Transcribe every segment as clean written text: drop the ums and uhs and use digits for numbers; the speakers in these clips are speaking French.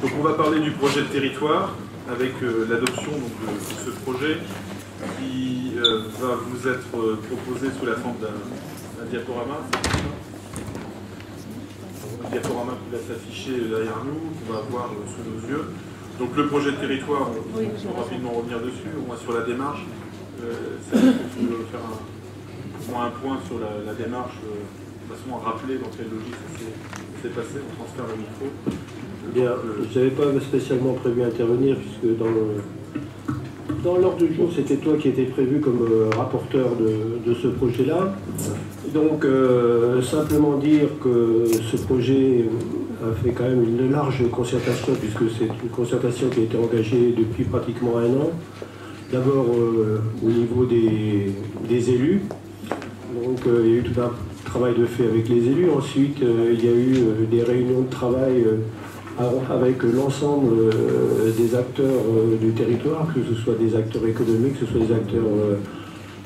Donc on va parler du projet de territoire avec l'adoption de ce projet qui va vous être proposé sous la forme d'un diaporama. Un diaporama qui va s'afficher derrière nous, qu'on va voir sous nos yeux. Donc le projet de territoire, on va rapidement revenir dessus, au moins sur la démarche. Ça tu veux faire au moins un point sur la démarche, de façon à rappeler dans quelle logique ça s'est passé, on transfère le micro. Bien, je n'avais pas spécialement prévu intervenir, puisque dans l'ordre du jour, c'était toi qui étais prévu comme rapporteur de ce projet-là. Donc, simplement dire que ce projet a fait quand même une large concertation, puisque c'est une concertation qui a été engagée depuis pratiquement un an. D'abord au niveau des élus. Donc, il y a eu tout un travail de fait avec les élus. Ensuite, il y a eu des réunions de travail avec l'ensemble des acteurs du territoire, que ce soit des acteurs économiques, que ce soit des acteurs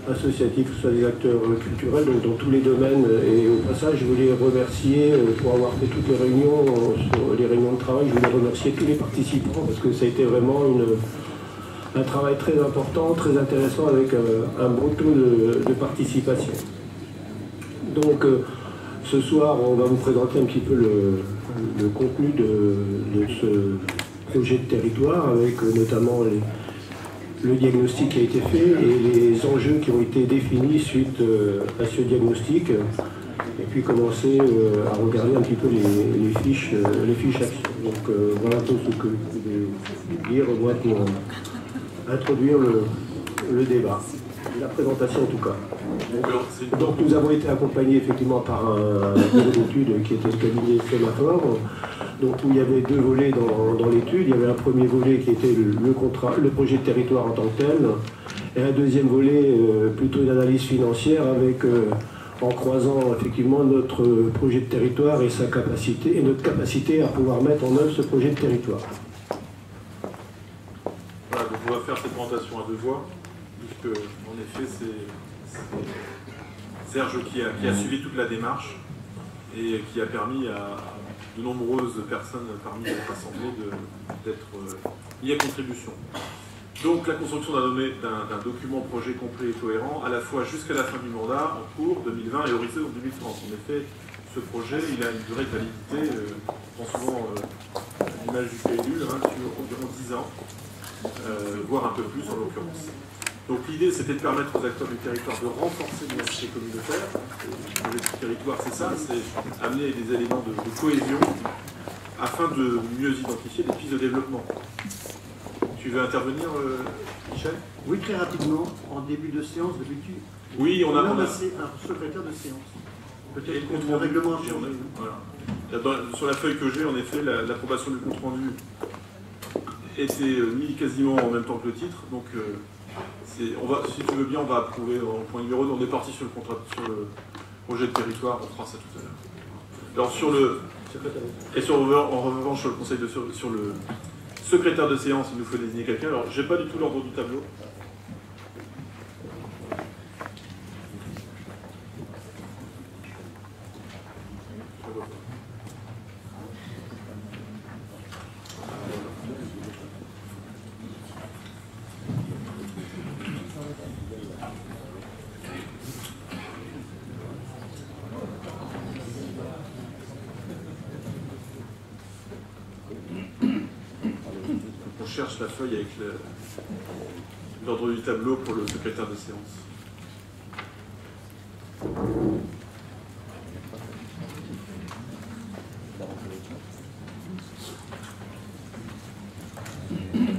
associatifs, que ce soit des acteurs culturels, donc dans tous les domaines. Et au passage, je voulais remercier, pour avoir fait toutes les réunions, sur les réunions de travail, je voulais remercier tous les participants, parce que ça a été vraiment un travail très important, très intéressant, avec un bon taux de participation. Donc, ce soir, on va vous présenter un petit peu le contenu de ce projet de territoire, avec notamment le diagnostic qui a été fait et les enjeux qui ont été définis suite à ce diagnostic, et puis commencer à regarder un petit peu les fiches actions. Donc voilà tout ce que je vais dire moi pour introduire le débat. La présentation en tout cas. Donc nous avons été accompagnés effectivement par un bureau d'études qui était le cabinet Sémaphore, donc où il y avait deux volets dans l'étude. Il y avait un premier volet qui était le projet de territoire en tant que tel, et un deuxième volet plutôt une analyse financière avec en croisant effectivement notre projet de territoire et sa capacité et notre capacité à pouvoir mettre en œuvre ce projet de territoire. Voilà, donc on va faire cette présentation à deux voix. Que, en effet, c'est Serge qui a suivi toute la démarche et qui a permis à de nombreuses personnes parmi notre assemblée d'être mis à contribution. Donc la construction d'un document projet complet et cohérent, à la fois jusqu'à la fin du mandat, en cours 2020 et horizon 2030. En effet, ce projet, il a une durée de validité, on prend souvent l'image du PLU, sur environ 10 ans, voire un peu plus en l'occurrence. Donc l'idée, c'était de permettre aux acteurs du territoire de renforcer l'identité communautaire. Le projet du territoire, c'est ça, c'est amener des éléments de cohésion afin de mieux identifier les pistes de développement. Tu veux intervenir, Michel? Oui, très rapidement, en début de séance, d'habitude. Oui, on a un secrétaire de séance. Peut-être le le règlement a changé. Voilà. Sur la feuille que j'ai, en effet, l'approbation du compte rendu était mis quasiment en même temps que le titre. Donc, si tu veux bien, on va approuver en point numéro 2. On est parti sur le projet de territoire, on fera ça tout à l'heure. Alors en revanche, sur le conseil sur le secrétaire de séance, il nous faut désigner quelqu'un. Alors, j'ai pas du tout l'ordre du tableau. Cherche la feuille avec l'ordre du tableau pour le secrétaire de séance.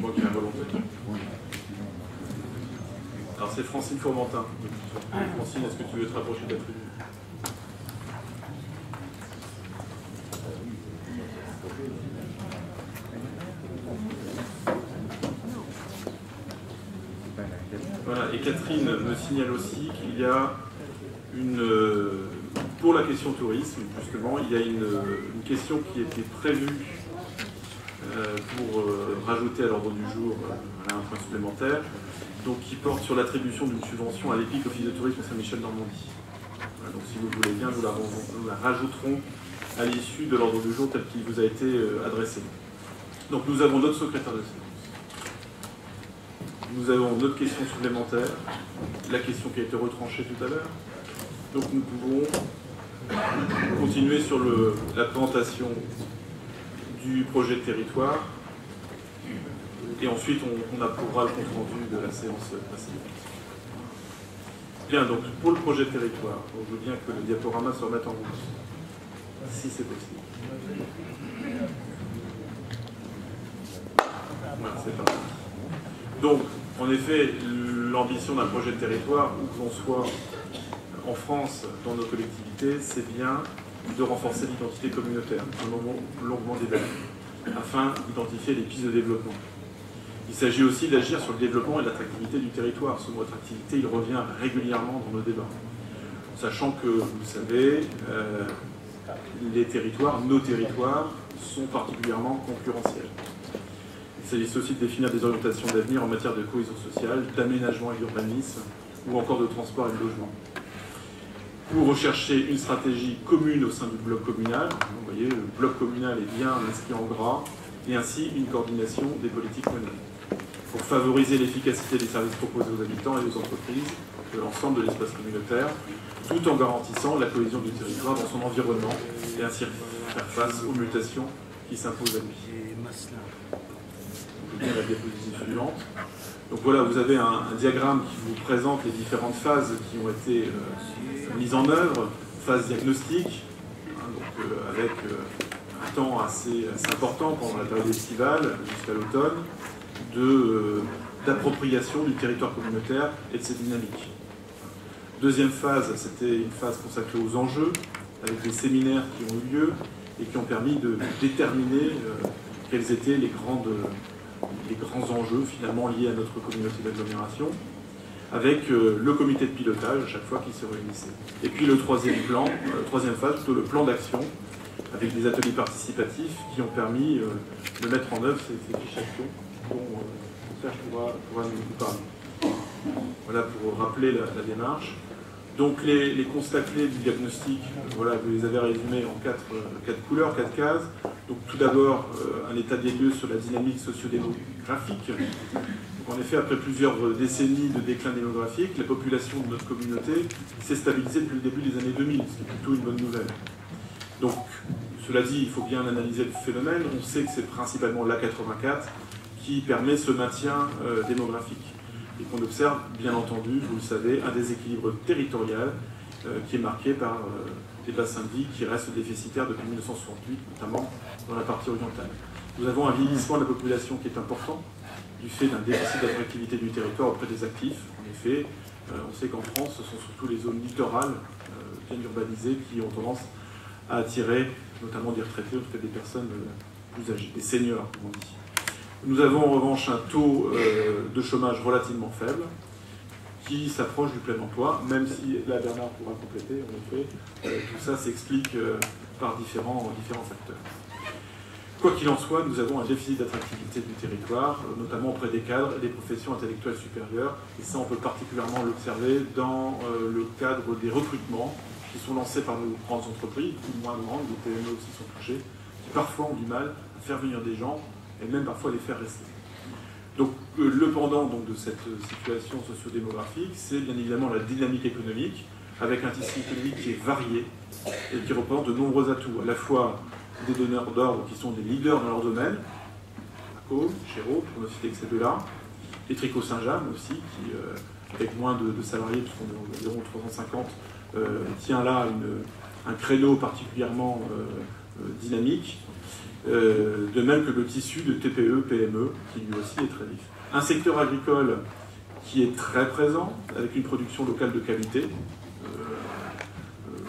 Moi qui ai un volontaire. Alors c'est Francine Fourmentin. Francine, est-ce que tu veux te rapprocher de la tribune? Voilà, et Catherine me signale aussi qu'il y a pour la question tourisme, justement, il y a une question qui était prévue pour rajouter à l'ordre du jour un point supplémentaire, donc qui porte sur l'attribution d'une subvention à l'EPIC Office de tourisme Saint-Michel-Normandie. Voilà, donc si vous voulez bien, nous la rajouterons à l'issue de l'ordre du jour tel qu'il vous a été adressé. Donc nous avons notre secrétaire de séance. Nous avons notre question supplémentaire, la question qui a été retranchée tout à l'heure. Donc nous pouvons continuer sur la présentation du projet de territoire. Et ensuite, on approuvera le compte rendu de la séance précédente. Bien, donc pour le projet de territoire, je veux bien que le diaporama se remette en route, si c'est possible. Voilà, c'est parti. Donc, en effet, l'ambition d'un projet de territoire, où que l'on soit en France, dans nos collectivités, c'est bien de renforcer l'identité communautaire, nous en avons longuement débattu, afin d'identifier les pistes de développement. Il s'agit aussi d'agir sur le développement et l'attractivité du territoire. Ce mot attractivité, il revient régulièrement dans nos débats. Sachant que, vous le savez, les territoires, nos territoires, sont particulièrement concurrentiels. Il s'agit aussi de définir des orientations d'avenir en matière de cohésion sociale, d'aménagement et d'urbanisme, ou encore de transport et de logement. Pour rechercher une stratégie commune au sein du bloc communal, vous voyez, le bloc communal est bien inscrit en gras, et ainsi une coordination des politiques menées. Pour favoriser l'efficacité des services proposés aux habitants et aux entreprises de l'ensemble de l'espace communautaire, tout en garantissant la cohésion du territoire dans son environnement et ainsi faire face aux mutations qui s'imposent à lui. Je vais bien la diapositive suivante. Donc voilà, vous avez un diagramme qui vous présente les différentes phases qui ont été mises en œuvre. Phase diagnostique, avec un temps assez important pendant la période estivale jusqu'à l'automne, d'appropriation du territoire communautaire et de ses dynamiques. Deuxième phase, c'était une phase consacrée aux enjeux, avec des séminaires qui ont eu lieu et qui ont permis de déterminer quels étaient les grands enjeux finalement liés à notre communauté d'agglomération, avec le comité de pilotage à chaque fois qui se réunissait. Et puis le troisième phase, plutôt le plan d'action, avec des ateliers participatifs qui ont permis de mettre en œuvre ces fiches d'actions dont Serge pourra nous parler. Voilà pour rappeler la démarche. Donc les constats clés du diagnostic, voilà, vous les avez résumés en quatre couleurs, 4 cases. Donc tout d'abord, un état des lieux sur la dynamique socio-démographique. Donc, en effet, après plusieurs décennies de déclin démographique, la population de notre communauté s'est stabilisée depuis le début des années 2000, ce qui est plutôt une bonne nouvelle. Donc, cela dit, il faut bien analyser le phénomène. On sait que c'est principalement l'A84 qui permet ce maintien démographique. Et qu'on observe, bien entendu, vous le savez, un déséquilibre territorial qui est marqué par des bassins de vie qui restent déficitaires depuis 1968, notamment dans la partie orientale. Nous avons un vieillissement de la population qui est important, du fait d'un déficit d'attractivité du territoire auprès des actifs. En effet, on sait qu'en France, ce sont surtout les zones littorales, bien urbanisées, qui ont tendance à attirer notamment des retraités, en tout cas des personnes plus âgées, des seniors, comme on dit. Nous avons en revanche un taux de chômage relativement faible, qui s'approche du plein emploi, même si, là Bernard pourra compléter, en effet, tout ça s'explique par différents facteurs. Quoi qu'il en soit, nous avons un déficit d'attractivité du territoire, notamment auprès des cadres et des professions intellectuelles supérieures, et ça on peut particulièrement l'observer dans le cadre des recrutements qui sont lancés par nos grandes entreprises, ou moins grandes, les PME aussi sont touchées, qui parfois ont du mal à faire venir des gens, et même parfois les faire rester. Donc le pendant de cette situation socio-démographique, c'est bien évidemment la dynamique économique, avec un tissu économique qui est varié et qui représente de nombreux atouts, à la fois des donneurs d'ordre qui sont des leaders dans leur domaine, ACO, Chéreau, pour ne citer que ces deux-là, et Tricot Saint-Jean aussi, qui, avec moins de salariés, puisqu'on est environ 350, tient là un créneau particulièrement dynamique. De même que le tissu de TPE, PME, qui lui aussi est très vif. Un secteur agricole qui est très présent, avec une production locale de qualité,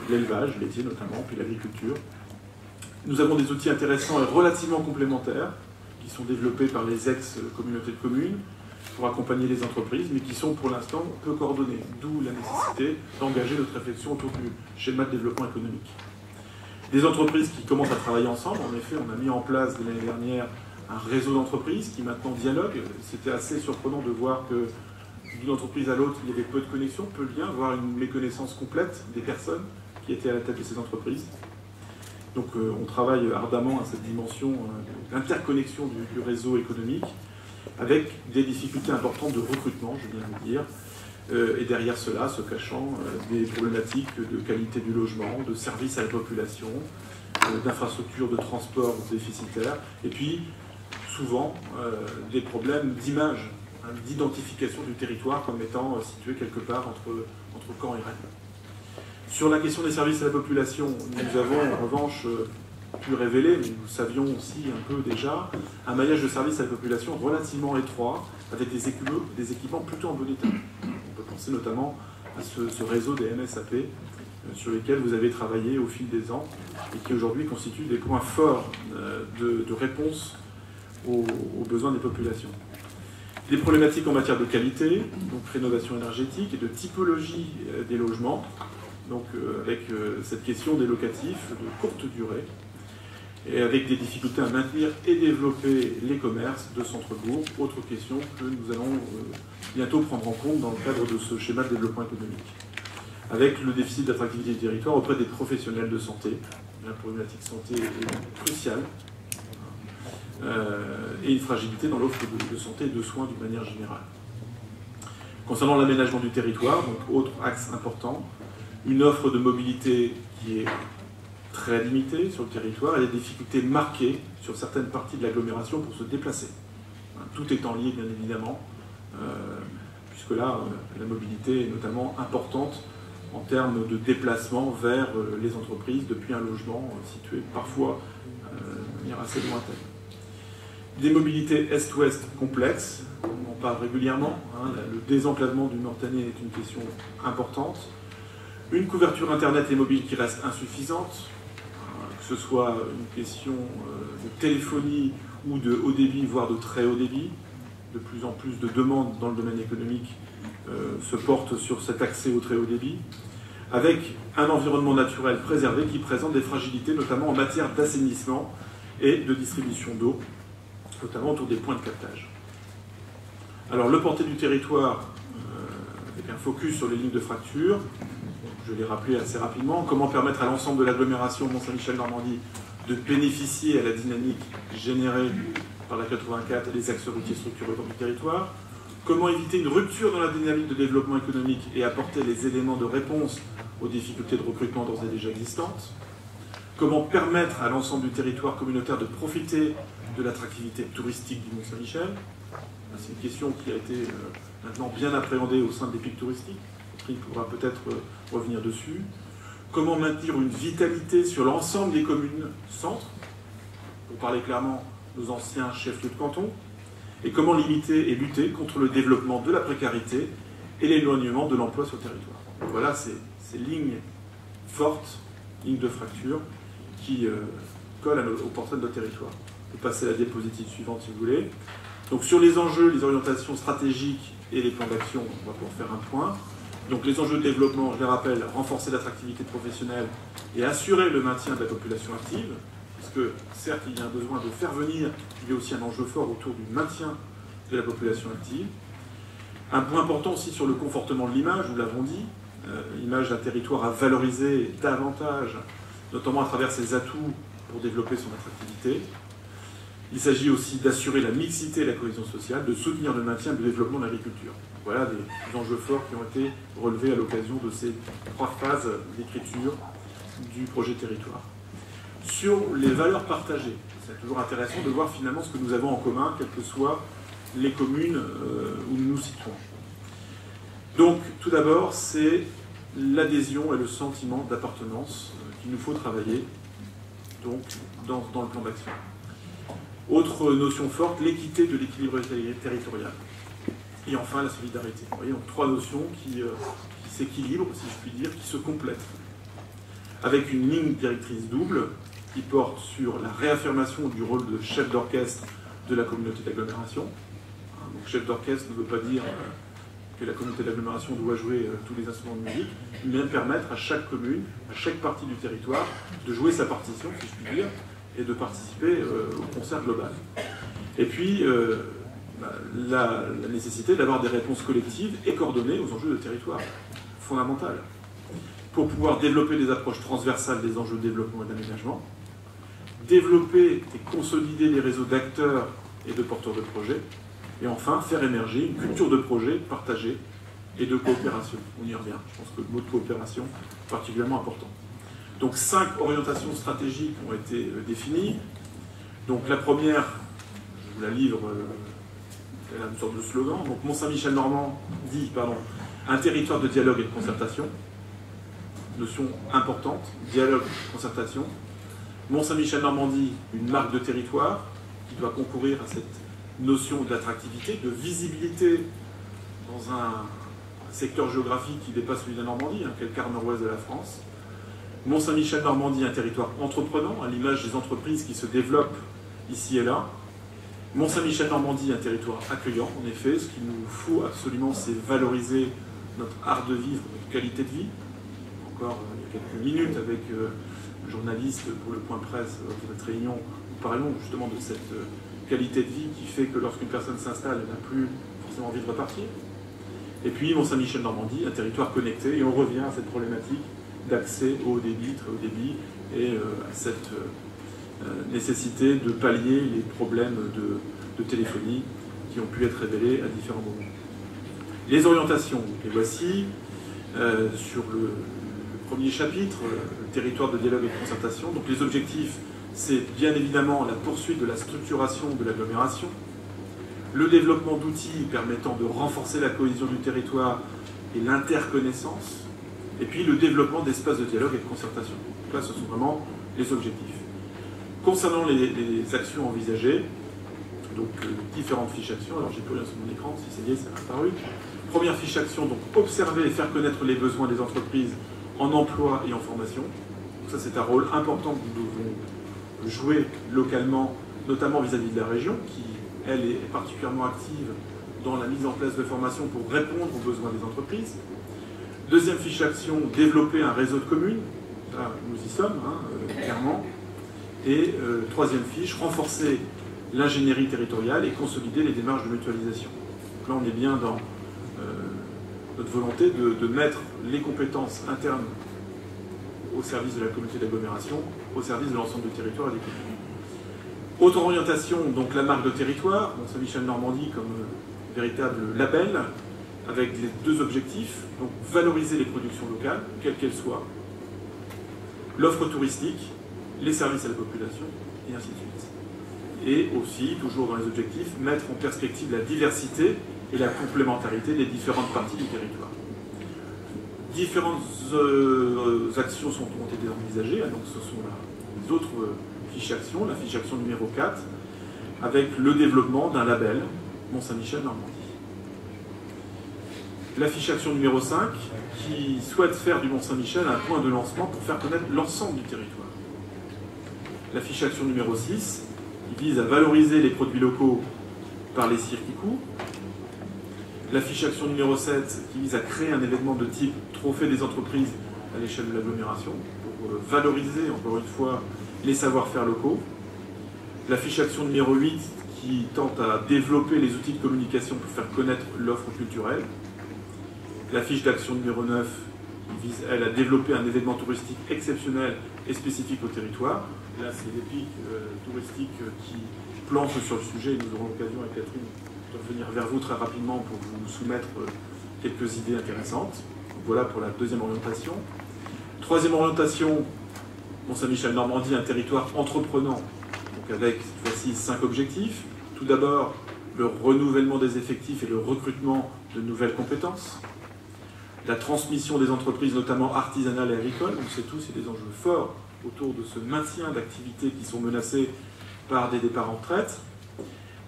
l'élevage, laitier notamment, puis l'agriculture. Nous avons des outils intéressants et relativement complémentaires, qui sont développés par les ex-communautés de communes, pour accompagner les entreprises, mais qui sont pour l'instant peu coordonnés, d'où la nécessité d'engager notre réflexion autour du schéma de développement économique. Des entreprises qui commencent à travailler ensemble. En effet, on a mis en place dès l'année dernière un réseau d'entreprises qui maintenant dialogue. C'était assez surprenant de voir que d'une entreprise à l'autre, il y avait peu de connexion, peu de liens, voire une méconnaissance complète des personnes qui étaient à la tête de ces entreprises. Donc on travaille ardemment à cette dimension d'interconnexion du réseau économique, avec des difficultés importantes de recrutement, je viens de le dire, et derrière cela se cachant des problématiques de qualité du logement, de services à la population, d'infrastructures de transport déficitaires, et puis souvent des problèmes d'image, d'identification du territoire comme étant situé quelque part entre Caen et Rennes. Sur la question des services à la population, nous avons en revanche pu révéler, mais nous savions aussi un peu déjà, un maillage de services à la population relativement étroit, avec des équipements plutôt en bon état. On peut penser notamment à ce réseau des MSAP, sur lesquels vous avez travaillé au fil des ans, et qui aujourd'hui constituent des points forts de réponse aux besoins des populations. Des problématiques en matière de qualité, donc rénovation énergétique, et de typologie des logements, donc avec cette question des locatifs de courte durée, et avec des difficultés à maintenir et développer les commerces de centre-bourg, autre question que nous allons bientôt prendre en compte dans le cadre de ce schéma de développement économique. Avec le déficit d'attractivité du territoire auprès des professionnels de santé, la problématique santé est cruciale, et une fragilité dans l'offre de santé et de soins d'une manière générale. Concernant l'aménagement du territoire, donc autre axe important, une offre de mobilité qui est très limitée sur le territoire et des difficultés marquées sur certaines parties de l'agglomération pour se déplacer. Tout étant lié, bien évidemment, puisque là, la mobilité est notamment importante en termes de déplacement vers les entreprises depuis un logement situé parfois de manière assez lointaine. Des mobilités est-ouest complexes, on en parle régulièrement, le désenclavement du Mortagne est une question importante. Une couverture Internet et mobile qui reste insuffisante, que ce soit une question de téléphonie ou de haut débit, voire de très haut débit. De plus en plus de demandes dans le domaine économique se portent sur cet accès au très haut débit, avec un environnement naturel préservé qui présente des fragilités, notamment en matière d'assainissement et de distribution d'eau, notamment autour des points de captage. Alors, le porté du territoire, avec un focus sur les lignes de fracture, je l'ai rappelé assez rapidement, comment permettre à l'ensemble de l'agglomération Mont-Saint-Michel-Normandie de bénéficier à la dynamique générée par la 84 et les axes routiers structurés dans le territoire, comment éviter une rupture dans la dynamique de développement économique et apporter les éléments de réponse aux difficultés de recrutement d'ores et déjà existantes, comment permettre à l'ensemble du territoire communautaire de profiter de l'attractivité touristique du Mont-Saint-Michel. C'est une question qui a été maintenant bien appréhendée au sein des pics touristiques. Il pourra peut-être revenir dessus. Comment maintenir une vitalité sur l'ensemble des communes centres, pour parler clairement, nos anciens chefs-lieux de canton, et comment limiter et lutter contre le développement de la précarité et l'éloignement de l'emploi sur le territoire. Voilà ces lignes fortes, lignes de fracture, qui collent au portrait de notre territoire. Je peux passer à la diapositive suivante si vous voulez. Donc sur les enjeux, les orientations stratégiques et les plans d'action, on va pouvoir faire un point. Donc les enjeux de développement, je les rappelle, renforcer l'attractivité professionnelle et assurer le maintien de la population active, parce que certes il y a un besoin de faire venir, il y a aussi un enjeu fort autour du maintien de la population active. Un point important aussi sur le confortement de l'image, nous l'avons dit, l'image d'un territoire à valoriser davantage, notamment à travers ses atouts pour développer son attractivité. Il s'agit aussi d'assurer la mixité et la cohésion sociale, de soutenir le maintien et le développement de l'agriculture. Voilà des enjeux forts qui ont été relevés à l'occasion de ces 3 phases d'écriture du projet territoire. Sur les valeurs partagées, c'est toujours intéressant de voir finalement ce que nous avons en commun, quelles que soient les communes où nous nous situons. Donc, tout d'abord, c'est l'adhésion et le sentiment d'appartenance qu'il nous faut travailler donc, dans le plan d'action. Autre notion forte, l'équité de l'équilibre territorial. Et enfin, la solidarité. Vous voyez, donc 3 notions qui s'équilibrent, si je puis dire, qui se complètent. Avec une ligne directrice double qui porte sur la réaffirmation du rôle de chef d'orchestre de la communauté d'agglomération. Donc chef d'orchestre ne veut pas dire que la communauté d'agglomération doit jouer tous les instruments de musique, mais permettre à chaque commune, à chaque partie du territoire, de jouer sa partition, si je puis dire, et de participer au concert global. Et puis, la nécessité d'avoir des réponses collectives et coordonnées aux enjeux de territoire, fondamentales, pour pouvoir développer des approches transversales des enjeux de développement et d'aménagement, développer et consolider les réseaux d'acteurs et de porteurs de projets, et enfin faire émerger une culture de projet partagée et de coopération. On y revient, je pense que le mot de coopération est particulièrement important. Donc 5 orientations stratégiques ont été définies. Donc la première, je vous la livre, elle a une sorte de slogan. Donc Mont-Saint-Michel-Normand dit, un territoire de dialogue et de concertation. Notion importante, dialogue, concertation. Mont-Saint-Michel-Normandie, une marque de territoire qui doit concourir à cette notion d'attractivité, de visibilité dans un secteur géographique qui dépasse celui de la Normandie, qui est le quart nord-ouest de la France. Mont-Saint-Michel-Normandie, un territoire entreprenant, à l'image des entreprises qui se développent ici et là. Mont-Saint-Michel-Normandie, un territoire accueillant, en effet. Ce qu'il nous faut absolument, c'est valoriser notre art de vivre, notre qualité de vie. Encore il y a quelques minutes avec un journaliste pour le point presse de cette réunion, nous parlons justement de cette qualité de vie qui fait que lorsqu'une personne s'installe, elle n'a plus forcément envie de repartir. Et puis Mont-Saint-Michel-Normandie, un territoire connecté, et on revient à cette problématique d'accès au haut débit, très haut débit, et à cette nécessité de pallier les problèmes de téléphonie qui ont pu être révélés à différents moments. Les orientations, les voici. Sur le premier chapitre, le territoire de dialogue et de concertation. Donc les objectifs, c'est bien évidemment la poursuite de la structuration de l'agglomération, le développement d'outils permettant de renforcer la cohésion du territoire et l'interconnaissance, et puis le développement d'espaces de dialogue et de concertation. Donc là, ce sont vraiment les objectifs. Concernant les actions envisagées, donc différentes fiches actions, alors j'ai plus rien sur mon écran, si ça y est, ça a apparu. Première fiche action, donc observer et faire connaître les besoins des entreprises en emploi et en formation. Donc ça, c'est un rôle important que nous devons jouer localement, notamment vis-à-vis de la région, qui, elle, est particulièrement active dans la mise en place de formations pour répondre aux besoins des entreprises. Deuxième fiche action, développer un réseau de communes. Là, nous y sommes, clairement. Et troisième fiche, renforcer l'ingénierie territoriale et consolider les démarches de mutualisation. Donc là, on est bien dans notre volonté de mettre les compétences internes au service de la communauté d'agglomération, au service de l'ensemble du territoire et des communes. Autre orientation, donc la marque de territoire, Mont-Saint-Michel-Normandie comme véritable label, avec les deux objectifs, donc valoriser les productions locales, quelles qu'elles soient, l'offre touristique, les services à la population, et ainsi de suite. Et aussi, toujours dans les objectifs, mettre en perspective la diversité et la complémentarité des différentes parties du territoire. Différentes actions ont été envisagées, donc ce sont les autres fiches actions, la fiche action numéro 4, avec le développement d'un label Mont-Saint-Michel-Normandie. La fiche action numéro 5, qui souhaite faire du Mont-Saint-Michel un point de lancement pour faire connaître l'ensemble du territoire. La fiche action numéro 6, qui vise à valoriser les produits locaux par les circuits courts. La fiche action numéro 7, qui vise à créer un événement de type trophée des entreprises à l'échelle de l'agglomération, pour valoriser, encore une fois, les savoir-faire locaux. La fiche action numéro 8, qui tente à développer les outils de communication pour faire connaître l'offre culturelle. La fiche d'action numéro 9, qui vise, elle, à développer un événement touristique exceptionnel et spécifique au territoire. Là, c'est les pics touristiques qui planchent sur le sujet. Nous aurons l'occasion avec Catherine de revenir vers vous très rapidement pour vous soumettre quelques idées intéressantes. Donc, voilà pour la deuxième orientation. Troisième orientation, Mont-Saint-Michel-Normandie, un territoire entreprenant, donc avec cette fois-ci 5 objectifs. Tout d'abord, le renouvellement des effectifs et le recrutement de nouvelles compétences. La transmission des entreprises, notamment artisanales et agricoles. Donc c'est tout, c'est des enjeux forts autour de ce maintien d'activités qui sont menacées par des départs en retraite.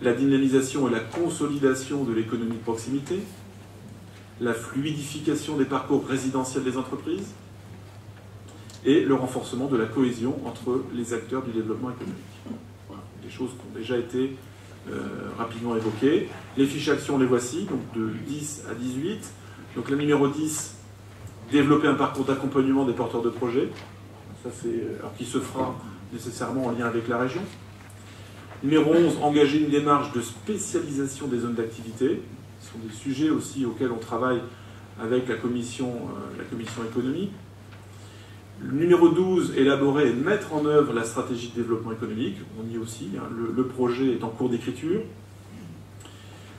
La dynamisation et la consolidation de l'économie de proximité. La fluidification des parcours résidentiels des entreprises. Et le renforcement de la cohésion entre les acteurs du développement économique. Voilà, des choses qui ont déjà été rapidement évoquées. Les fiches actions, les voici, donc de 10 à 18. Donc la numéro 10, développer un parcours d'accompagnement des porteurs de projets. Ça, alors qui se fera nécessairement en lien avec la région. Numéro 11, engager une démarche de spécialisation des zones d'activité. Ce sont des sujets aussi auxquels on travaille avec la commission économique. Le numéro 12, élaborer et mettre en œuvre la stratégie de développement économique. On y est aussi, hein, le projet est en cours d'écriture.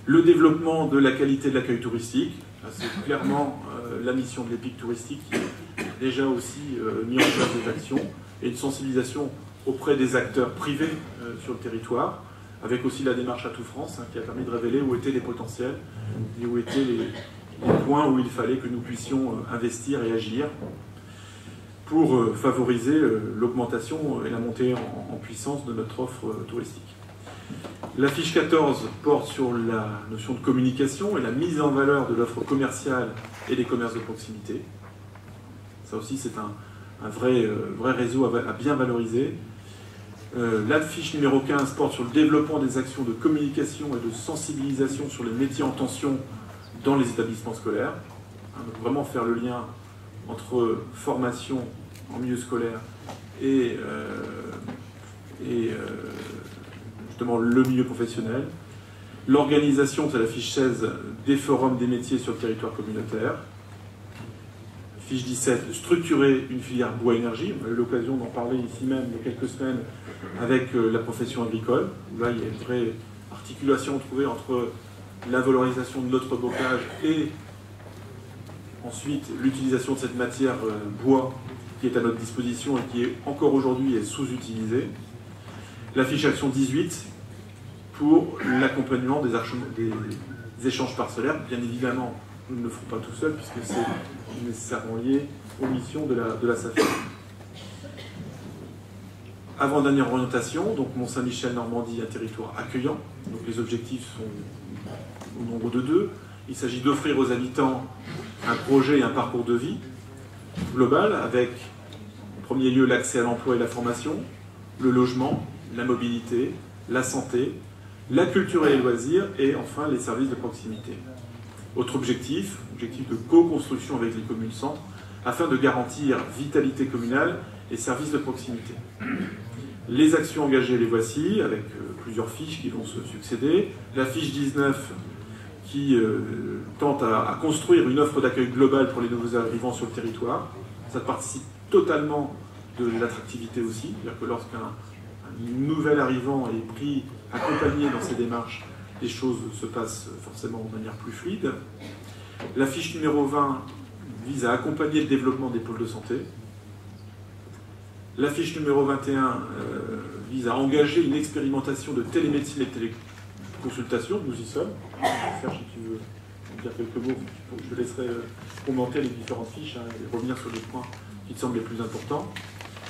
Le développement de la qualité de l'accueil touristique. C'est clairement la mission de l'EPIC touristique qui a déjà aussi mis en place des actions et une sensibilisation auprès des acteurs privés sur le territoire, avec aussi la démarche Atout France, hein, qui a permis de révéler où étaient les potentiels et où étaient les points où il fallait que nous puissions investir et agir pour favoriser l'augmentation et la montée en puissance de notre offre touristique. La fiche 14 porte sur la notion de communication et la mise en valeur de l'offre commerciale et des commerces de proximité. Ça aussi, c'est un vrai réseau à bien valoriser. La fiche numéro 15 porte sur le développement des actions de communication et de sensibilisation sur les métiers en tension dans les établissements scolaires. Donc vraiment faire le lien entre formation en milieu scolaire et justement le milieu professionnel. L'organisation, c'est la fiche 16, des forums des métiers sur le territoire communautaire. Fiche 17, structurer une filière bois-énergie. On a eu l'occasion d'en parler ici même il y a quelques semaines avec la profession agricole. Là, il y a une vraie articulation trouvée entre la valorisation de notre bocage et ensuite l'utilisation de cette matière bois qui est à notre disposition et qui est encore aujourd'hui sous-utilisée. La fiche action 18 pour l'accompagnement des échanges parcellaires. Bien évidemment, nous ne le ferons pas tout seul puisque c'est nécessairement lié aux missions de la SAFER. Avant-dernière orientation, donc Mont-Saint-Michel, Normandie, un territoire accueillant. Donc les objectifs sont au nombre de 2. Il s'agit d'offrir aux habitants un projet et un parcours de vie global avec, en premier lieu, l'accès à l'emploi et la formation, le logement, la mobilité, la santé, la culture et les loisirs, et enfin les services de proximité. Autre objectif de co-construction avec les communes centres, afin de garantir vitalité communale et services de proximité. Les actions engagées, les voici, avec plusieurs fiches qui vont se succéder. La fiche 19 qui tente à construire une offre d'accueil globale pour les nouveaux arrivants sur le territoire. Ça participe totalement de l'attractivité aussi, c'est-à-dire que lorsqu'un nouvel arrivant est pris, accompagné dans ces démarches, les choses se passent forcément de manière plus fluide. La fiche numéro 20 vise à accompagner le développement des pôles de santé. La fiche numéro 21 vise à engager une expérimentation de télémédecine et téléconsultation. Nous y sommes. Serge, si tu veux dire quelques mots, je te laisserai commenter les différentes fiches et revenir sur les points qui te semblent les plus importants.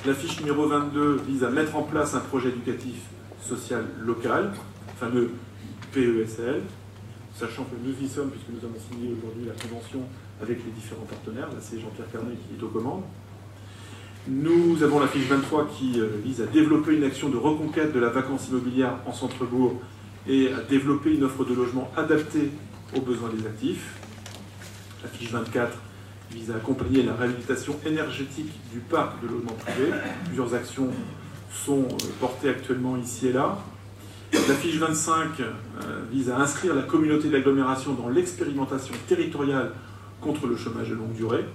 La fiche numéro 22 vise à mettre en place un projet éducatif social local, fameux PESL, sachant que nous y sommes puisque nous avons signé aujourd'hui la convention avec les différents partenaires. Là, c'est Jean-Pierre Carnet qui est aux commandes. Nous avons la fiche 23 qui vise à développer une action de reconquête de la vacance immobilière en centre-bourg et à développer une offre de logement adaptée aux besoins des actifs. La fiche 24 vise à accompagner la réhabilitation énergétique du parc de logements privés. Plusieurs actions sont portées actuellement ici et là. La fiche 25 vise à inscrire la communauté d'agglomération dans l'expérimentation territoriale contre le chômage de longue durée.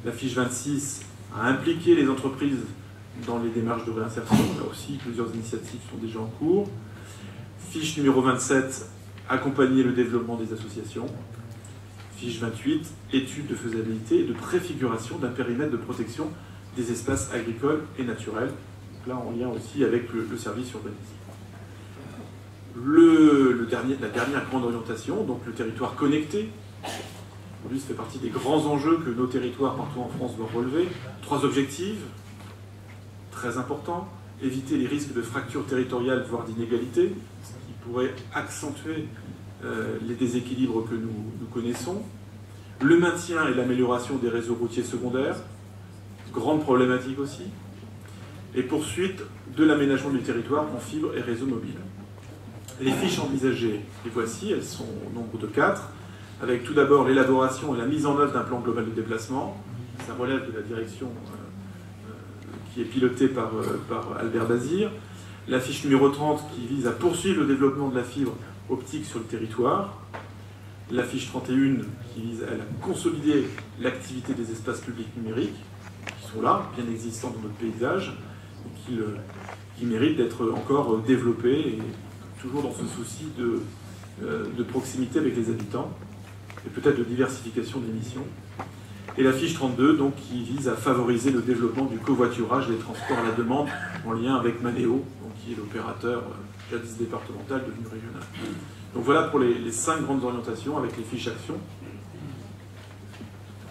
La fiche 26 à impliquer les entreprises dans les démarches de réinsertion. Là aussi, plusieurs initiatives sont déjà en cours. Fiche numéro 27, accompagner le développement des associations. Fiche 28, étude de faisabilité et de préfiguration d'un périmètre de protection des espaces agricoles et naturels. Donc là, en lien aussi avec le service urbanisme. La dernière grande orientation, donc le territoire connecté. Aujourd'hui, ça fait partie des grands enjeux que nos territoires partout en France doivent relever. 3 objectifs, très importants. Éviter les risques de fractures territoriales, voire d'inégalités, ce qui pourrait accentuer les déséquilibres que nous connaissons. Le maintien et l'amélioration des réseaux routiers secondaires, grande problématique aussi. Et poursuite de l'aménagement du territoire en fibre et réseau mobile. Les fiches envisagées, les voici, elles sont au nombre de 4, avec tout d'abord l'élaboration et la mise en œuvre d'un plan global de déplacement. Ça relève de la direction qui est pilotée par Albert Bazir. La fiche numéro 30 qui vise à poursuivre le développement de la fibre optique sur le territoire. La fiche 31 qui vise à consolider l'activité des espaces publics numériques. qui sont là, bien existants dans notre paysage, et qui méritent d'être encore développés, et toujours dans ce souci de proximité avec les habitants, et peut-être de diversification des missions. Et la fiche 32, donc, qui vise à favoriser le développement du covoiturage des transports à la demande en lien avec Manéo, donc, qui est l'opérateur jadis départemental devenu régional. Donc voilà pour les 5 grandes orientations avec les fiches actions.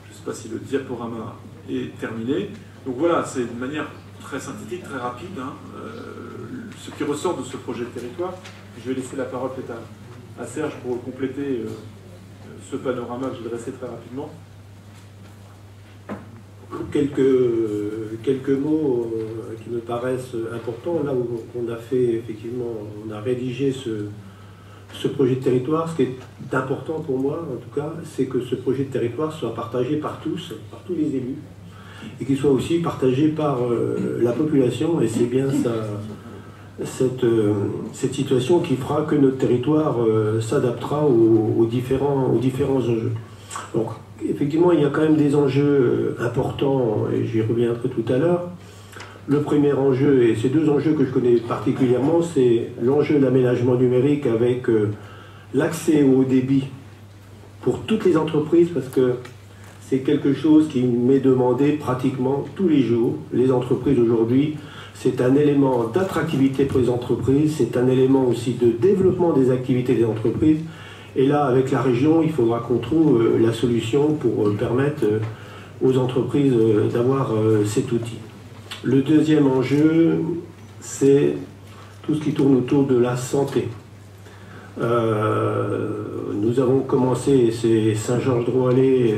Je ne sais pas si le diaporama est terminé. Donc voilà, c'est de manière très synthétique, très rapide, hein, ce qui ressort de ce projet de territoire. Je vais laisser la parole peut-être à Serge pour compléter ce panorama que j'ai dressé très rapidement. Quelques mots qui me paraissent importants. Là où on a fait, effectivement, on a rédigé ce projet de territoire, ce qui est important pour moi, en tout cas, c'est que ce projet de territoire soit partagé par tous les élus, et qu'il soit aussi partagé par la population, et c'est bien cette situation qui fera que notre territoire s'adaptera aux différents enjeux. Donc, effectivement, il y a quand même des enjeux importants, et j'y reviendrai tout à l'heure. Le premier enjeu, et ces 2 enjeux que je connais particulièrement, c'est l'enjeu de l'aménagement numérique avec l'accès au haut débit pour toutes les entreprises, parce que c'est quelque chose qui m'est demandé pratiquement tous les jours. Les entreprises aujourd'hui, c'est un élément d'attractivité pour les entreprises, c'est un élément aussi de développement des activités des entreprises. Et là, avec la région, il faudra qu'on trouve la solution pour permettre aux entreprises d'avoir cet outil. Le deuxième enjeu, c'est tout ce qui tourne autour de la santé. Nous avons commencé, c'est Saint-Georges-Drouallet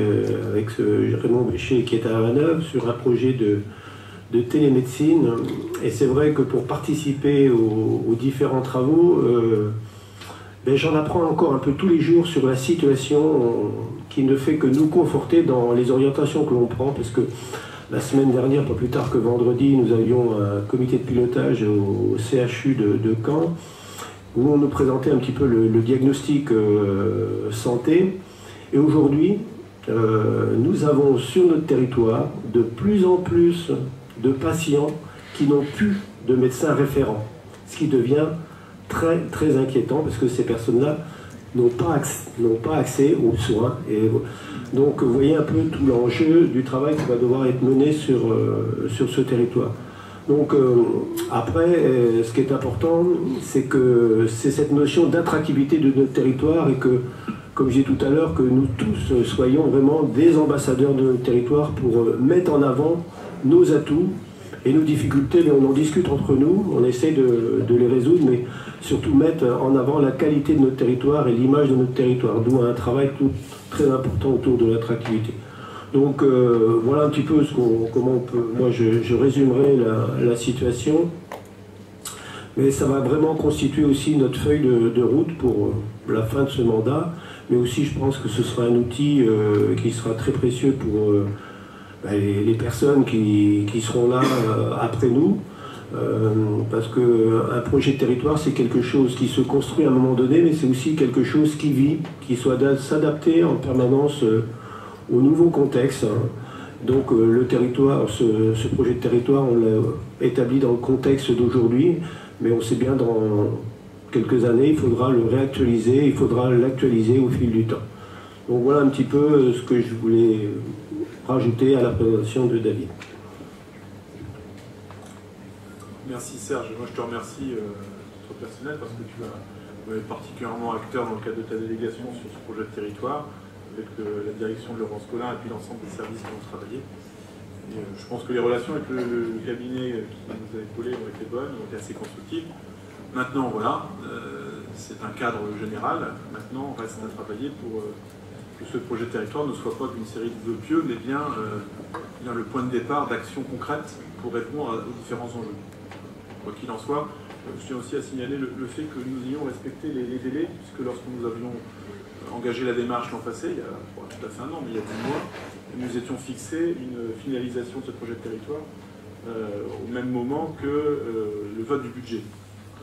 avec Raymond Bécher qui est à Hanovre sur un projet de télémédecine. Et c'est vrai que pour participer aux différents travaux, j'en apprends encore un peu tous les jours sur la situation qui ne fait que nous conforter dans les orientations que l'on prend, parce que la semaine dernière, pas plus tard que vendredi, nous avions un comité de pilotage au CHU de Caen, où on nous présentait un petit peu le diagnostic santé. Et aujourd'hui, nous avons sur notre territoire de plus en plus de patients qui n'ont plus de médecin référent, ce qui devient très, très inquiétant, parce que ces personnes-là n'ont pas accès aux soins. Et donc, vous voyez un peu tout l'enjeu du travail qui va devoir être mené sur ce territoire. Donc, après, ce qui est important, c'est que c'est cette notion d'attractivité de notre territoire, et que, comme j'ai dit tout à l'heure, que nous tous soyons vraiment des ambassadeurs de notre territoire pour mettre en avant nos atouts et nos difficultés. Mais on en discute entre nous, on essaie de les résoudre, mais surtout mettre en avant la qualité de notre territoire et l'image de notre territoire, d'où un travail très important autour de l'attractivité. Donc voilà un petit peu comment on peut. Moi je résumerai la situation, mais ça va vraiment constituer aussi notre feuille de route pour la fin de ce mandat, mais aussi je pense que ce sera un outil qui sera très précieux pour les personnes qui seront là après nous. Parce qu'un projet de territoire, c'est quelque chose qui se construit à un moment donné, mais c'est aussi quelque chose qui vit, qui doit s'adapter en permanence au nouveau contexte. Donc le territoire, ce projet de territoire, on l'a établi dans le contexte d'aujourd'hui, mais on sait bien dans quelques années, il faudra le réactualiser, il faudra l'actualiser au fil du temps. Donc voilà un petit peu ce que je voulais rajouter à la présentation de David. Merci Serge, moi je te remercie à titre personnel parce que tu es particulièrement acteur dans le cadre de ta délégation sur ce projet de territoire avec la direction de Laurence Collin et puis l'ensemble des services qui ont travaillé. Et, je pense que les relations avec le cabinet qui nous a épaulés ont été bonnes, ont été assez constructives. Maintenant voilà, c'est un cadre général, maintenant on reste à travailler pour que ce projet de territoire ne soit pas qu'une série de vœux pieux, mais bien le point de départ d'actions concrètes pour répondre aux différents enjeux. Quoi qu'il en soit, je tiens aussi à signaler le fait que nous ayons respecté les délais, puisque lorsque nous avions engagé la démarche l'an passé, il y a tout à fait un an, mais il y a 10 mois, nous étions fixés une finalisation de ce projet de territoire au même moment que le vote du budget.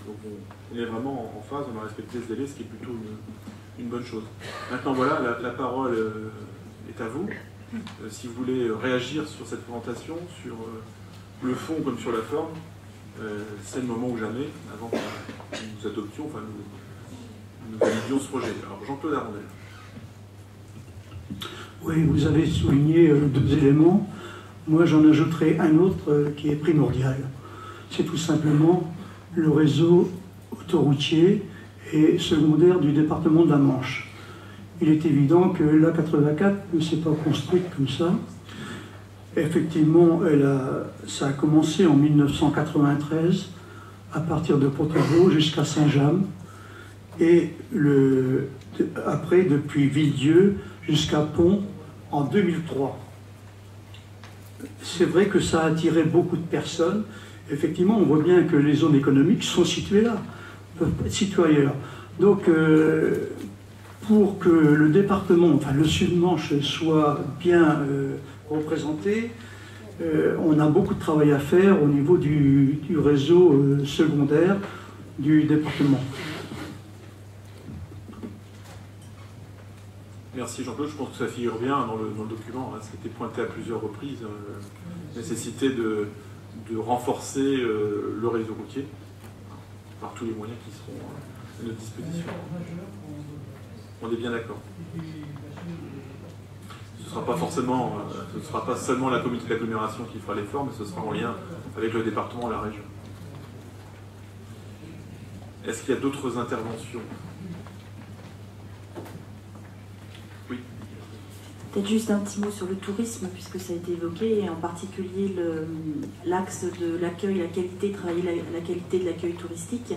Donc on est vraiment en phase, on a respecté ce délai, ce qui est plutôt une bonne chose. Maintenant voilà, la parole est à vous. si vous voulez réagir sur cette présentation, sur le fond comme sur la forme, c'est le moment ou jamais, avant que nous adoptions, enfin nous validions ce projet. Alors Jean-Claude Arondel. Oui, vous avez souligné 2 éléments. Moi, j'en ajouterai un autre qui est primordial. C'est tout simplement le réseau autoroutier et secondaire du département de la Manche. Il est évident que l'A84 ne s'est pas construite comme ça. Effectivement, ça a commencé en 1993, à partir de Porto jusqu'à Saint-James, et après, depuis Villedieu jusqu'à Pont, en 2003. C'est vrai que ça a attiré beaucoup de personnes. Effectivement, on voit bien que les zones économiques sont situées là, peuvent être situées ailleurs. Donc, pour que le département, enfin le Sud-Manche, soit bien représenté, on a beaucoup de travail à faire au niveau du réseau secondaire du département. Merci Jean-Claude, je pense que ça figure bien dans le document, hein, c'était pointé à plusieurs reprises, la nécessité de renforcer le réseau routier par tous les moyens qui seront à notre disposition. On est bien d'accord. Ce ne sera pas seulement la communauté d'agglomération qui fera l'effort, mais ce sera en lien avec le département et la région. Est-ce qu'il y a d'autres interventions ? Oui. Peut-être juste un petit mot sur le tourisme, puisque ça a été évoqué, et en particulier l'axe de l'accueil, la qualité, travailler la qualité de l'accueil touristique.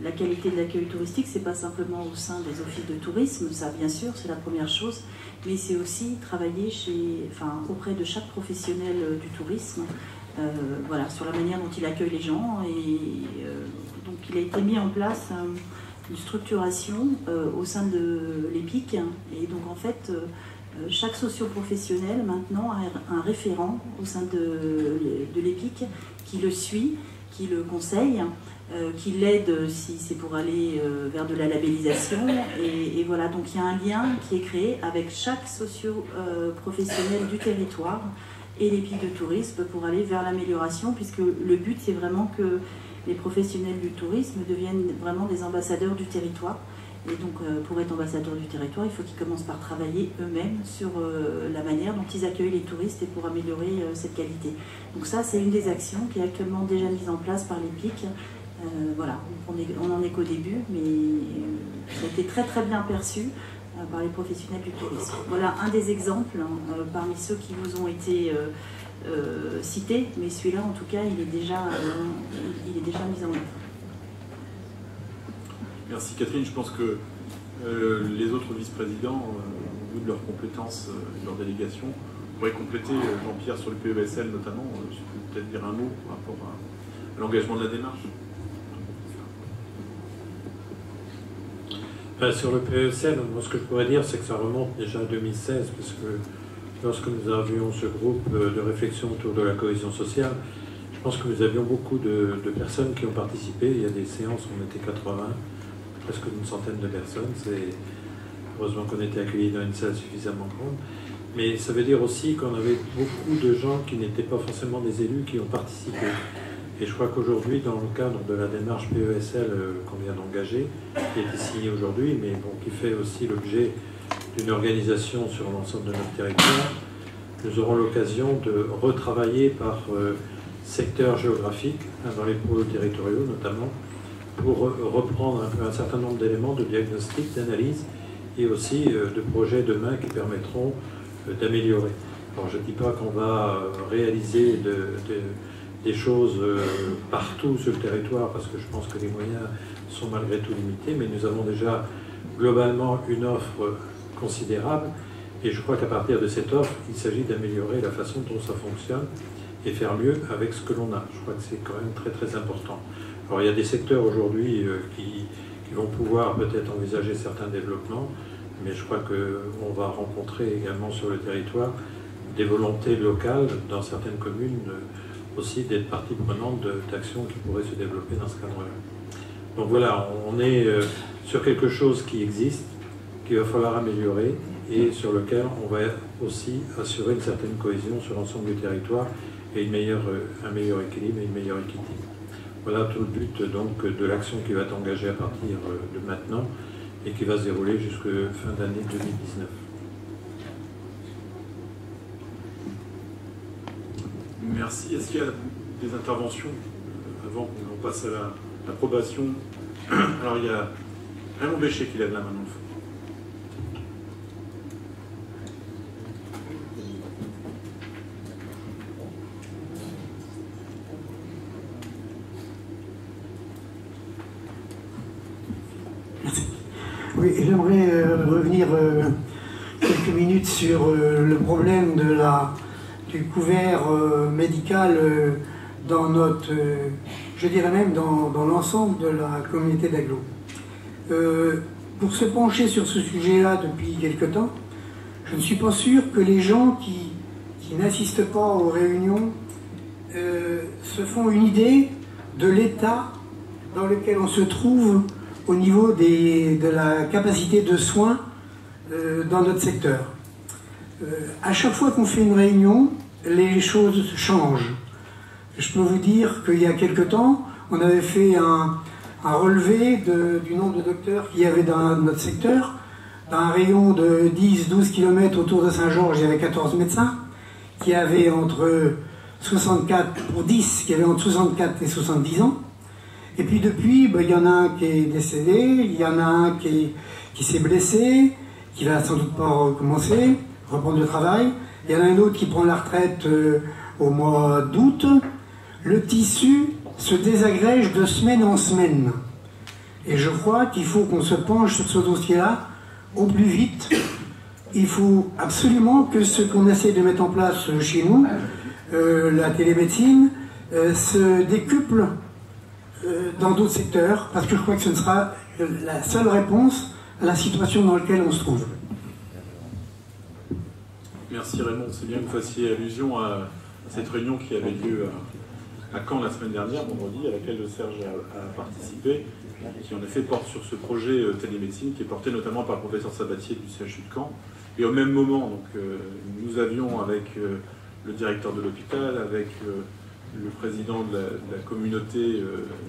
La qualité de l'accueil touristique, c'est pas simplement au sein des offices de tourisme, ça bien sûr, c'est la première chose, mais c'est aussi travailler auprès de chaque professionnel du tourisme, voilà, sur la manière dont il accueille les gens. Et donc il a été mis en place une structuration au sein de l'EPIC, et donc en fait chaque socio-professionnel maintenant a un référent au sein de l'EPIC qui le suit, qui le conseille, qui l'aide si c'est pour aller vers de la labellisation. Et voilà, donc il y a un lien qui est créé avec chaque socio-professionnel du territoire et l'EPIC de tourisme pour aller vers l'amélioration, puisque le but c'est vraiment que les professionnels du tourisme deviennent vraiment des ambassadeurs du territoire. Et donc pour être ambassadeur du territoire, il faut qu'ils commencent par travailler eux-mêmes sur la manière dont ils accueillent les touristes et pour améliorer cette qualité. Donc ça, c'est une des actions qui est actuellement déjà mise en place par l'EPIC. Voilà, on n'en est qu'au début, mais ça a été très très bien perçu par les professionnels du tourisme. Voilà un des exemples parmi ceux qui vous ont été cités, mais celui-là en tout cas il est déjà mis en œuvre. Merci Catherine, je pense que les autres vice-présidents, au vu de leurs compétences et de leur délégation, pourraient compléter Jean-Pierre sur le PESL notamment. Je peux peut-être dire un mot par rapport à l'engagement de la démarche. Sur le PESL, moi ce que je pourrais dire, c'est que ça remonte déjà à 2016, parce que lorsque nous avions ce groupe de réflexion autour de la cohésion sociale, je pense que nous avions beaucoup de personnes qui ont participé. Il y a des séances où on était 80, presque une centaine de personnes. Heureusement qu'on était accueillis dans une salle suffisamment grande. Mais ça veut dire aussi qu'on avait beaucoup de gens qui n'étaient pas forcément des élus qui ont participé. Et je crois qu'aujourd'hui, dans le cadre de la démarche PESL qu'on vient d'engager, qui a été signée aujourd'hui, mais bon, qui fait aussi l'objet d'une organisation sur l'ensemble de notre territoire, nous aurons l'occasion de retravailler par secteur géographique, dans les pôles territoriaux notamment, pour reprendre un peu un certain nombre d'éléments de diagnostic, d'analyse, et aussi de projets demain qui permettront d'améliorer. Alors je ne dis pas qu'on va réaliser des choses partout sur le territoire, parce que je pense que les moyens sont malgré tout limités, mais nous avons déjà globalement une offre considérable, et je crois qu'à partir de cette offre, il s'agit d'améliorer la façon dont ça fonctionne et faire mieux avec ce que l'on a. Je crois que c'est quand même très très important. Alors il y a des secteurs aujourd'hui qui vont pouvoir peut-être envisager certains développements, mais je crois qu'on va rencontrer également sur le territoire des volontés locales dans certaines communes aussi d'être partie prenante d'actions qui pourraient se développer dans ce cadre-là. Donc voilà, on est sur quelque chose qui existe, qu'il va falloir améliorer et sur lequel on va aussi assurer une certaine cohésion sur l'ensemble du territoire et un meilleur équilibre et une meilleure équité. Voilà tout le but donc de l'action qui va être engagée à partir de maintenant et qui va se dérouler jusqu'à fin d'année 2019. Merci. Est-ce qu'il y a des interventions avant qu'on passe à l'approbation? Alors il y a Raymond Béchet qui lève la main dans le fond. Oui, j'aimerais revenir quelques minutes sur le problème du couvert médical dans notre, je dirais même dans l'ensemble de la communauté d'agglo. Pour se pencher sur ce sujet-là depuis quelque temps, je ne suis pas sûr que les gens qui n'assistent pas aux réunions se font une idée de l'état dans lequel on se trouve au niveau de la capacité de soins dans notre secteur. À chaque fois qu'on fait une réunion, les choses changent. Je peux vous dire qu'il y a quelque temps, on avait fait un relevé du nombre de docteurs qu'il y avait dans notre secteur. Dans un rayon de 10-12 km autour de Saint-Georges, il y avait 14 médecins qui avaient entre 64 et 70 ans. Et puis depuis, il y en a un qui est décédé, il y en a un qui s'est blessé, qui va sans doute pas reprendre le travail. Il y en a un autre qui prend la retraite au mois d'août. Le tissu se désagrège de semaine en semaine. Et je crois qu'il faut qu'on se penche sur ce dossier-là au plus vite. Il faut absolument que ce qu'on essaie de mettre en place chez nous, la télémédecine, se décuple dans d'autres secteurs, parce que je crois que ce sera la seule réponse à la situation dans laquelle on se trouve. Merci Raymond, c'est bien que vous fassiez allusion à cette réunion qui avait lieu à Caen la semaine dernière, vendredi, à laquelle Serge a participé, qui en effet porte sur ce projet télémédecine qui est porté notamment par le professeur Sabatier du CHU de Caen. Et au même moment, donc, nous avions avec le directeur de l'hôpital, avec le président de la communauté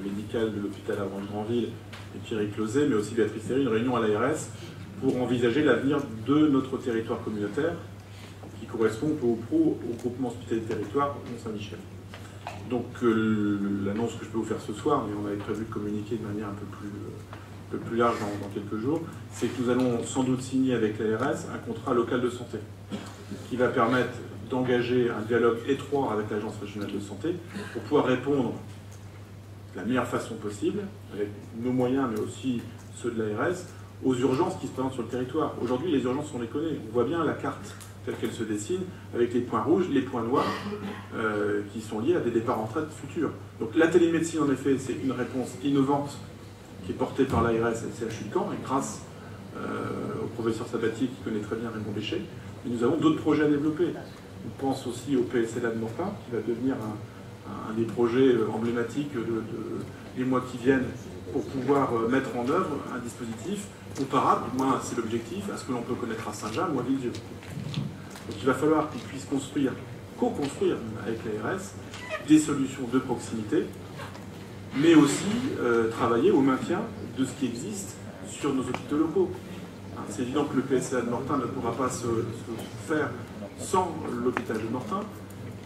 médicale de l'hôpital à Granville, et Thierry Closet, mais aussi Béatrice Théry, une réunion à l'ARS pour envisager l'avenir de notre territoire communautaire qui correspond au groupement hospitalier de territoire Mont-Saint-Michel. Donc l'annonce que je peux vous faire ce soir, mais on avait prévu de communiquer de manière un peu plus large dans quelques jours, c'est que nous allons sans doute signer avec l'ARS un contrat local de santé qui va permettre d'engager un dialogue étroit avec l'Agence régionale de santé pour pouvoir répondre de la meilleure façon possible, avec nos moyens mais aussi ceux de l'ARS, aux urgences qui se présentent sur le territoire. Aujourd'hui, les urgences, on les connaît. On voit bien la carte telle qu'elle se dessine, avec les points rouges, les points noirs, qui sont liés à des départs en retraite futurs. Donc la télémédecine, en effet, c'est une réponse innovante qui est portée par l'ARS et le CHU de Caen, et grâce au professeur Sabatier qui connaît très bien Raymond Béchet. Et nous avons d'autres projets à développer. On pense aussi au PSLA de Morpin, qui va devenir un des projets emblématiques des mois qui viennent pour pouvoir mettre en œuvre un dispositif comparable, du moins c'est l'objectif, à ce que l'on peut connaître à Saint-Jean ou à Villedieu. Donc il va falloir qu'on puisse construire, co-construire avec l'ARS des solutions de proximité, mais aussi travailler au maintien de ce qui existe sur nos hôpitaux locaux. C'est évident que le PSA de Mortain ne pourra pas se faire sans l'hôpital de Mortain,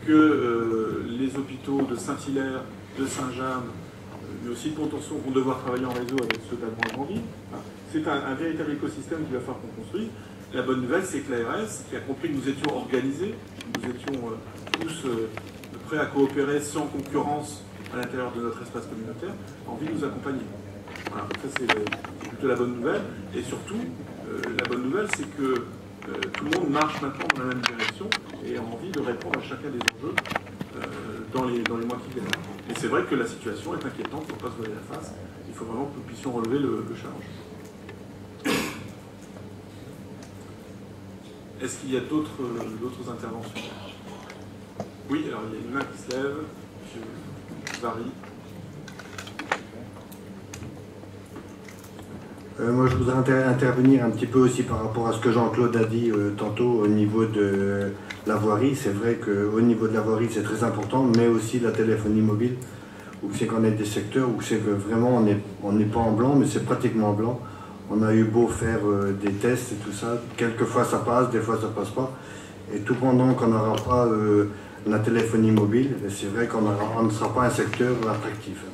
que les hôpitaux de Saint-Hilaire, de Saint-James, mais aussi de Pontorson vont devoir travailler en réseau avec ceux d'Albon-Granville. C'est un véritable écosystème qu'il va falloir qu'on construise. La bonne nouvelle, c'est que l'ARS, qui a compris que nous étions organisés, nous étions tous prêts à coopérer sans concurrence à l'intérieur de notre espace communautaire, a envie de nous accompagner. Voilà, ça c'est plutôt la bonne nouvelle. Et surtout, la bonne nouvelle, c'est que tout le monde marche maintenant dans la même direction et a envie de répondre à chacun des enjeux dans les mois qui viennent. Et c'est vrai que la situation est inquiétante, il ne faut pas se voiler la face. Il faut vraiment que nous puissions relever le challenge. Est-ce qu'il y a d'autres interventions? Oui, alors il y a une main qui se lève. Je varie. Moi, je voudrais intervenir un petit peu aussi par rapport à ce que Jean-Claude a dit tantôt au niveau de la voirie. C'est vrai qu'au niveau de la voirie, c'est très important, mais aussi la téléphonie mobile, où c'est qu'on est des secteurs où c'est que vraiment on n'est pas en blanc, mais c'est pratiquement blanc. On a eu beau faire des tests et tout ça, quelquefois ça passe, des fois ça passe pas. Et tout pendant qu'on n'aura pas la téléphonie mobile, c'est vrai qu'on ne sera pas un secteur attractif.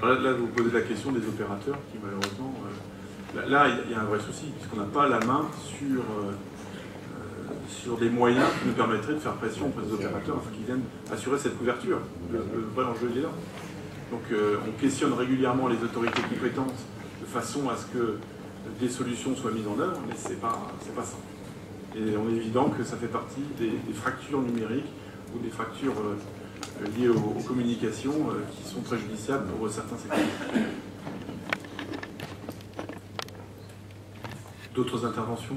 Là, vous posez la question des opérateurs qui, malheureusement, là, il y a un vrai souci, puisqu'on n'a pas la main sur des moyens qui nous permettraient de faire pression auprès des opérateurs afin qu'ils viennent assurer cette couverture. Le vrai enjeu, il est là. Donc, on questionne régulièrement les autorités compétentes de façon à ce que des solutions soient mises en œuvre, mais c'est pas simple. Et on est évident que ça fait partie des fractures numériques ou des fractures liées aux communications qui sont préjudiciables pour certains secteurs. D'autres interventions?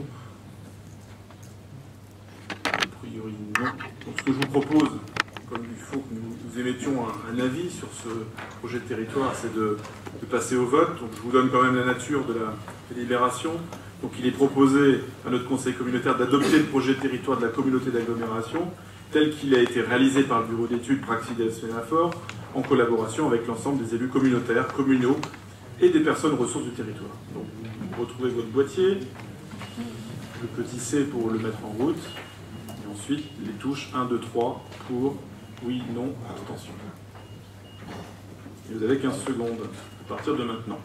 A priori, non. Donc ce que je vous propose, comme il faut que nous émettions un avis sur ce projet de territoire, c'est de passer au vote. Donc je vous donne quand même la nature de la délibération. Donc il est proposé à notre conseil communautaire d'adopter le projet de territoire de la communauté d'agglomération tel qu'il a été réalisé par le bureau d'études Praxi-Sénafor en collaboration avec l'ensemble des élus communautaires, communaux et des personnes ressources du territoire. Donc vous retrouvez votre boîtier, le petit C pour le mettre en route, et ensuite les touches 1, 2, 3 pour oui, non, abstention. Et vous avez 15 secondes à partir de maintenant.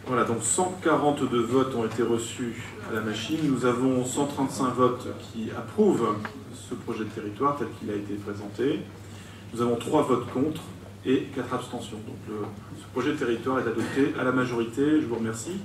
Voilà, donc 142 votes ont été reçus à la machine. Nous avons 135 votes qui approuvent ce projet de territoire tel qu'il a été présenté. Nous avons 3 votes contre et 4 abstentions. Donc ce projet de territoire est adopté à la majorité. Je vous remercie.